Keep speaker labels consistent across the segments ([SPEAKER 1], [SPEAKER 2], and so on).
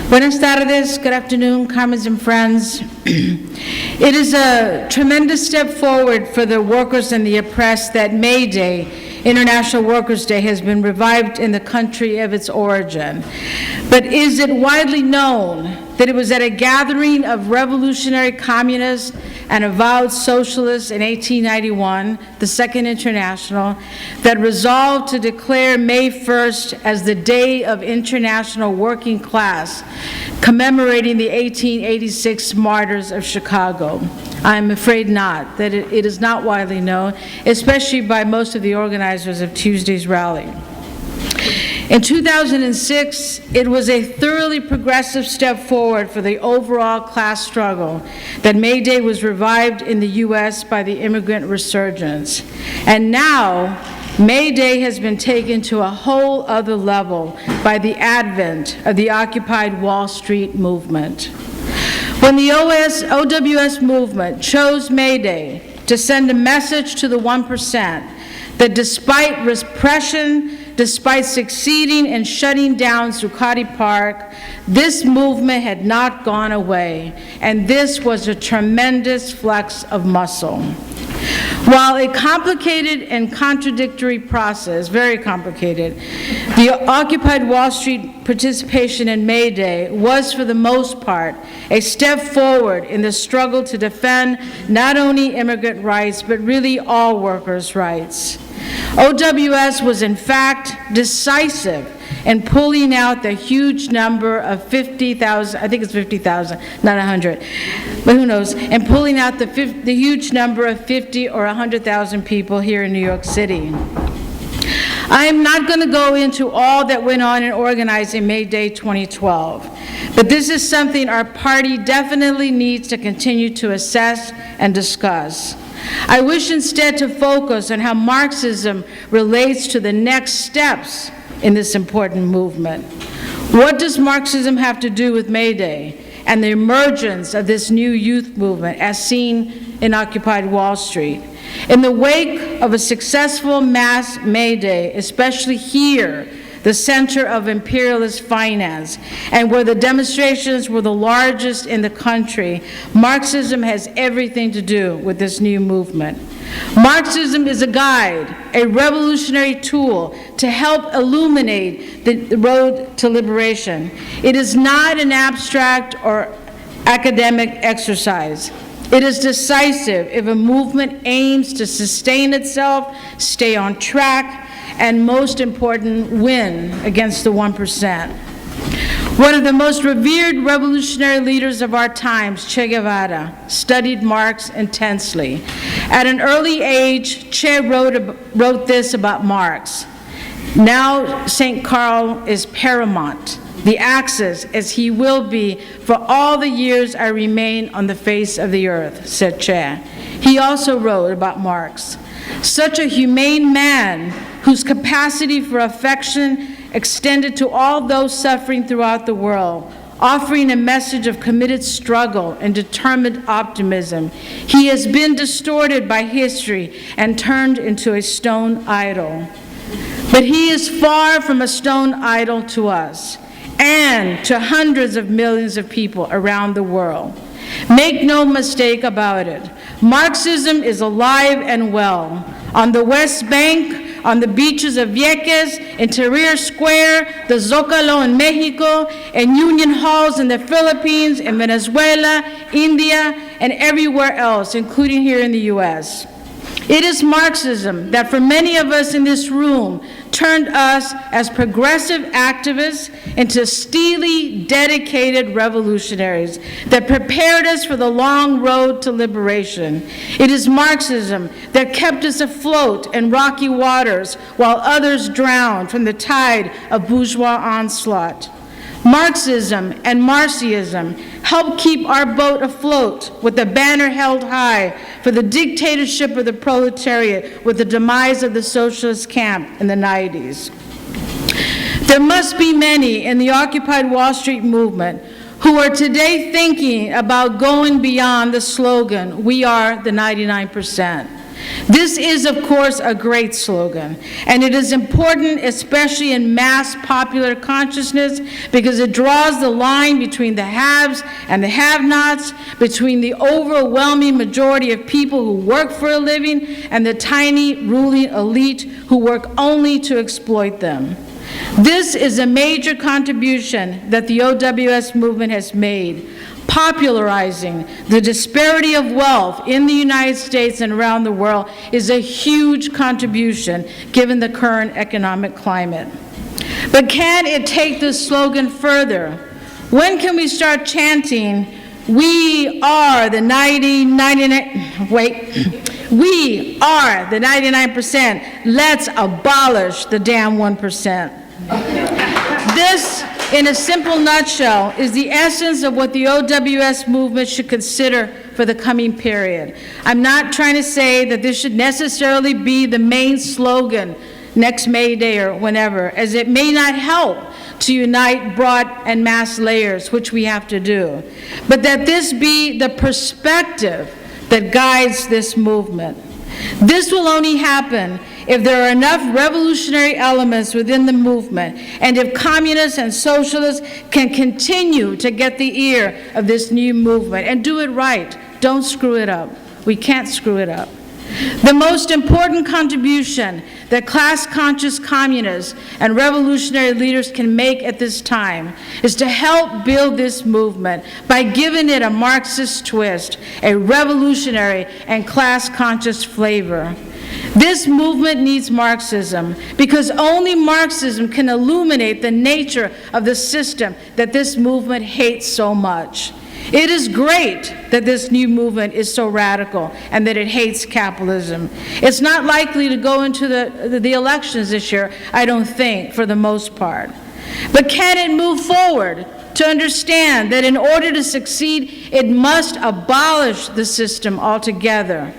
[SPEAKER 1] Buenas tardes, good afternoon, comrades and friends. It is a tremendous step forward for the workers and the oppressed that May Day, International Workers' Day, has been revived in the country of its origin. But is it widely known that it was at a gathering of revolutionary communists and avowed socialists in 1891, the Second International, that resolved to declare May 1st as the Day of International Working Class, commemorating the 1886 martyrs of Chicago? I'm afraid not, that it is not widely known, especially by most of the organizers of Tuesday's rally. In 2006, it was a thoroughly progressive step forward for the overall class struggle that May Day was revived in the U.S. by the immigrant resurgence. And now, May Day has been taken to a whole other level by the advent of the Occupy Wall Street movement. When the OWS movement chose May Day to send a message to the 1% that despite repression, despite succeeding in shutting down Zuccotti Park, this movement had not gone away, and this was a tremendous flex of muscle. While a complicated and contradictory process, very complicated, the occupied Wall Street participation in May Day was, for the most part, a step forward in the struggle to defend not only immigrant rights, but really all workers' rights. OWS was, in fact, decisive in pulling out the huge number of 50,000, I think it's 50,000, not 100, but who knows, and pulling out the huge number of 50 or 100,000 people here in New York City. I am not going to go into all that went on in organizing May Day 2012, but this is something our party definitely needs to continue to assess and discuss. I wish instead to focus on how Marxism relates to the next steps in this important movement. What does Marxism have to do with May Day and the emergence of this new youth movement as seen in occupied Wall Street? In the wake of a successful mass May Day, especially here, the center of imperialist finance, and where the demonstrations were the largest in the country, Marxism has everything to do with this new movement. Marxism is a guide, a revolutionary tool to help illuminate the road to liberation. It is not an abstract or academic exercise. It is decisive if a movement aims to sustain itself, stay on track, and most important, win against the 1%. One of the most revered revolutionary leaders of our times, Che Guevara, studied Marx intensely. At an early age, Che wrote this about Marx: "Now St. Karl is paramount, the axis, as he will be for all the years I remain on the face of the earth," said Che. He also wrote about Marx: "Such a humane man whose capacity for affection extended to all those suffering throughout the world, offering a message of committed struggle and determined optimism. He has been distorted by history and turned into a stone idol. But he is far from a stone idol to us and to hundreds of millions of people around the world. Make no mistake about it, Marxism is alive and well. On the West Bank, on the beaches of Vieques, in Tahrir Square, the Zócalo in Mexico, and union halls in the Philippines, in Venezuela, India, and everywhere else, including here in the US. It is Marxism that for many of us in this room turned us as progressive activists into steely, dedicated revolutionaries that prepared us for the long road to liberation. It is Marxism that kept us afloat in rocky waters while others drowned from the tide of bourgeois onslaught. Marxism and Marxism helped keep our boat afloat with the banner held high for the dictatorship of the proletariat with the demise of the socialist camp in the 90s. There must be many in the Occupy Wall Street movement who are today thinking about going beyond the slogan, "We are the 99%." This is, of course, a great slogan, and it is important, especially in mass popular consciousness, because it draws the line between the haves and the have-nots, between the overwhelming majority of people who work for a living and the tiny ruling elite who work only to exploit them. This is a major contribution that the OWS movement has made, popularizing the disparity of wealth in the United States and around the world is a huge contribution given the current economic climate. But can it take this slogan further? When can we start chanting, we are the 99%, let's abolish the damn 1%. This, in a simple nutshell, is the essence of what the OWS movement should consider for the coming period. I'm not trying to say that this should necessarily be the main slogan next May Day or whenever, as it may not help to unite broad and mass layers, which we have to do, but that this be the perspective that guides this movement. This will only happen if there are enough revolutionary elements within the movement, and if communists and socialists can continue to get the ear of this new movement and do it right. Don't screw it up. We can't screw it up. The most important contribution that class-conscious communists and revolutionary leaders can make at this time is to help build this movement by giving it a Marxist twist, a revolutionary and class-conscious flavor. This movement needs Marxism because only Marxism can illuminate the nature of the system that this movement hates so much. It is great that this new movement is so radical and that it hates capitalism. It's not likely to go into the elections this year, I don't think, for the most part. But can it move forward to understand that in order to succeed, it must abolish the system altogether?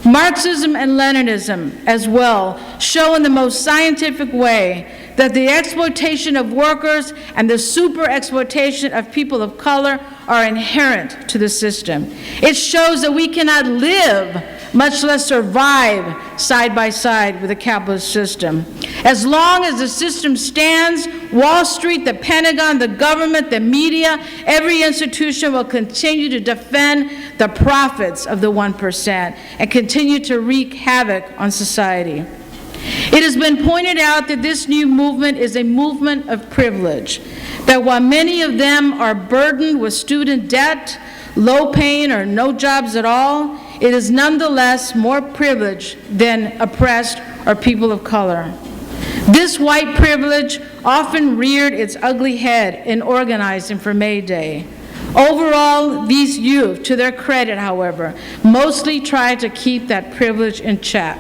[SPEAKER 1] Marxism and Leninism, as well, show in the most scientific way that the exploitation of workers and the super-exploitation of people of color are inherent to the system. It shows that we cannot live, much less survive, side by side with the capitalist system. As long as the system stands, Wall Street, the Pentagon, the government, the media, every institution will continue to defend the profits of the 1% and continue to wreak havoc on society. It has been pointed out that this new movement is a movement of privilege, that while many of them are burdened with student debt, low paying or no jobs at all, it is nonetheless more privileged than oppressed or people of color. This white privilege often reared its ugly head in organizing for May Day. Overall, these youth, to their credit, however, mostly tried to keep that privilege in check.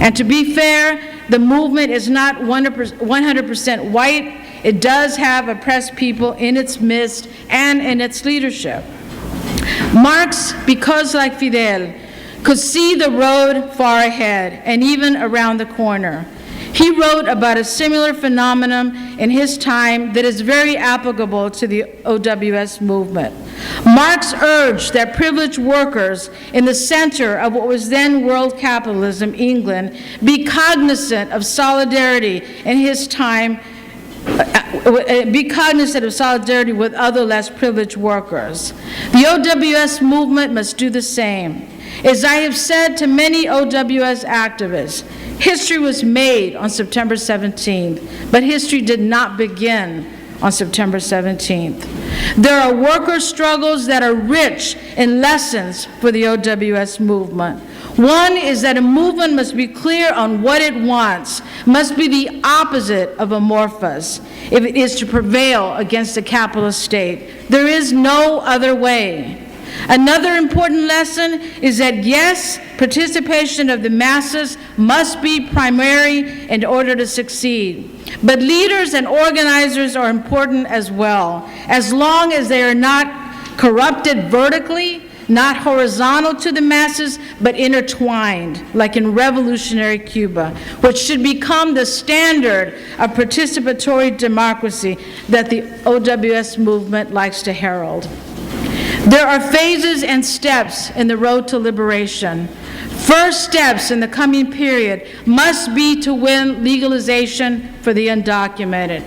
[SPEAKER 1] And to be fair, the movement is not 100% white. It does have oppressed people in its midst and in its leadership. Marx, because like Fidel, could see the road far ahead and even around the corner. He wrote about a similar phenomenon in his time that is very applicable to the OWS movement. Marx urged that privileged workers in the center of what was then world capitalism, England, be cognizant of solidarity in his time, be cognizant of solidarity with other less privileged workers. The OWS movement must do the same. As I have said to many OWS activists, history was made on September 17th, but history did not begin on September 17th. There are worker struggles that are rich in lessons for the OWS movement. One is that a movement must be clear on what it wants, must be the opposite of amorphous, if it is to prevail against the capitalist state. There is no other way. Another important lesson is that, yes, participation of the masses must be primary in order to succeed. But leaders and organizers are important as well, as long as they are not corrupted vertically, not horizontal to the masses, but intertwined, like in revolutionary Cuba, which should become the standard of participatory democracy that the OWS movement likes to herald. There are phases and steps in the road to liberation. First steps in the coming period must be to win legalization for the undocumented.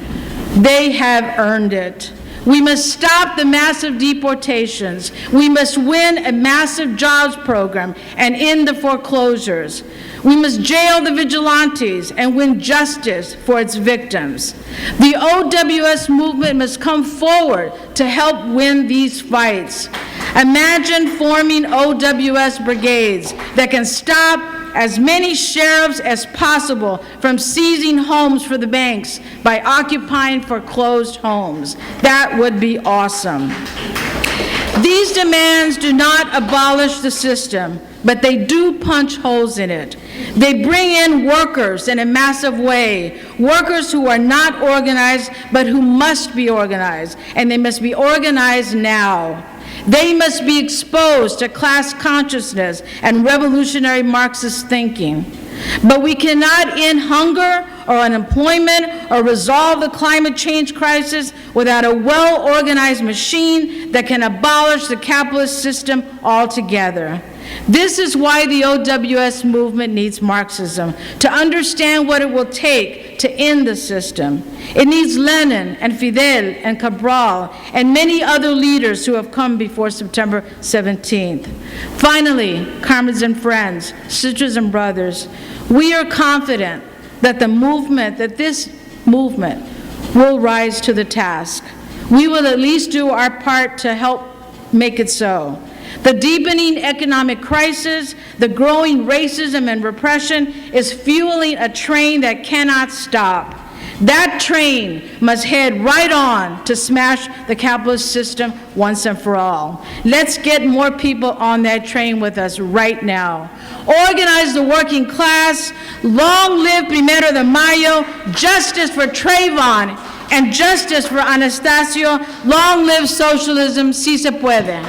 [SPEAKER 1] They have earned it. We must stop the massive deportations. We must win a massive jobs program and end the foreclosures. We must jail the vigilantes and win justice for its victims. The OWS movement must come forward to help win these fights. Imagine forming OWS brigades that can stop as many sheriffs as possible from seizing homes for the banks by occupying foreclosed homes. That would be awesome. These demands do not abolish the system, but they do punch holes in it. They bring in workers in a massive way, workers who are not organized, but who must be organized, and they must be organized now. They must be exposed to class consciousness and revolutionary Marxist thinking. But we cannot end hunger or unemployment or resolve the climate change crisis without a well-organized machine that can abolish the capitalist system altogether. This is why the OWS movement needs Marxism, to understand what it will take to end the system. It needs Lenin and Fidel and Cabral and many other leaders who have come before September 17th. Finally, comrades and friends, sisters and brothers, we are confident that this movement will rise to the task. We will at least do our part to help make it so. The deepening economic crisis, the growing racism and repression is fueling a train that cannot stop. That train must head right on to smash the capitalist system once and for all. Let's get more people on that train with us right now. Organize the working class. Long live Primero de Mayo. Justice for Trayvon and justice for Anastasio. Long live socialism. Si se puede.